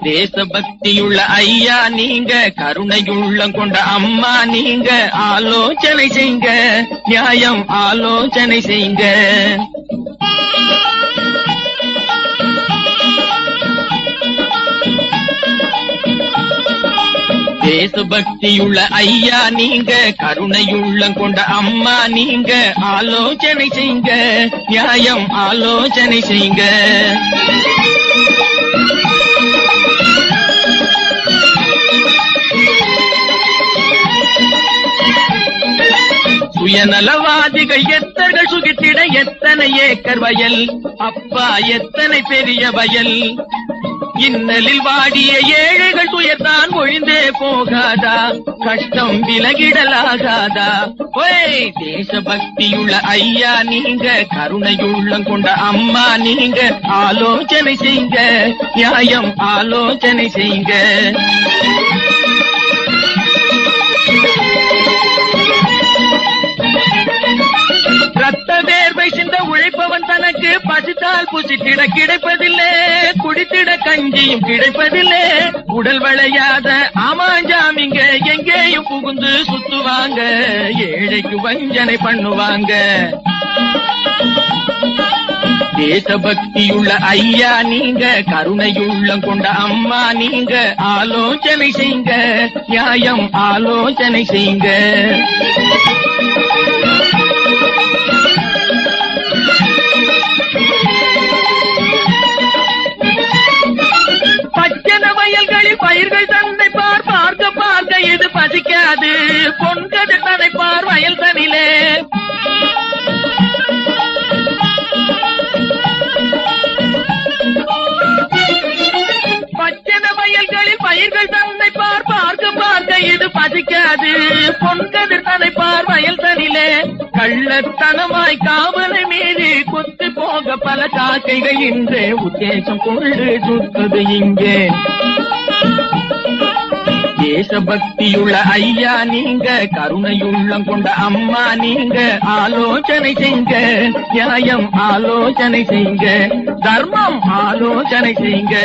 தேசபக்தியுள்ள ஐயா நீங்க, கருணையுள்ளம் கொண்ட அம்மா நீங்க, ஆலோசனை செய்ங்க, நியாயம் ஆலோசனை செய்ங்க. தேசபக்தியுள்ள ஐயா நீங்க, கருணையுள்ளம் கொண்ட அம்மா நீங்க, ஆலோசனை செய்ங்க, நியாயம் ஆலோசனை செய்ங்க. சுயநலவாதிகள் எத்தர்கள் சுகித்திட எத்தனை ஏக்கர் வயல், அப்பா எத்தனை பெரிய வயல். இன்னலில் வாடிய ஏழைகள் துயர்தான் ஒழிந்தே போகாதா, கஷ்டம் விலகிடலாகாதா? ஓய், தேசபக்தியுள்ள ஐயா நீங்க, கருணையுள்ளம் கொண்ட அம்மா நீங்க, ஆலோசனை செய்ங்க, நியாயம் ஆலோசனை செய்ங்க. ரத்த வேர்வை சிந்த உழைப்பவன் தனக்கு பசித்தால் புசித்திட கிடைப்பதில்லை, குடித்திட கஞ்சியும் கிடைப்பதில்லை. உடல் விளையாத ஆமாஞ்சாமிங்க எங்கேயும் புகுந்து சுத்துவாங்க, ஏழைக்கு வஞ்சனை பண்ணுவாங்க. தேசபக்தியுள்ள ஐயா நீங்க, கருணையுள்ளம் கொண்ட அம்மா நீங்க, ஆலோசனை செய்ங்க, நியாயம் ஆலோசனை செய்ங்க. பச்சன வயல்களில் பயிர்கள் தந்தை பார், பார்க்க பார்க்க இது பசிக்காது, பொன்கது தனை பார் வயல் தனிலே. பச்சன வயல்களில் பயிர்கள் தந்தை பார், பார்க்க பார்க்க இது பசிக்காது, பொன்கது தனை பார் வயல் தனிலே. கள்ளத்தனமாய் காவலை மீறி கொத்து போக பல காக்கைகள் இன்றே உத்தேசம் கொண்டு சுத்தது இங்கே. தேசபக்தியுள்ள ஐயா நீங்க, கருணையுள்ளம் கொண்ட அம்மா நீங்க, ஆலோசனை செய்ங்க, நியாயம் ஆலோசனை செய்ங்க, தர்மம் ஆலோசனை செய்ங்க.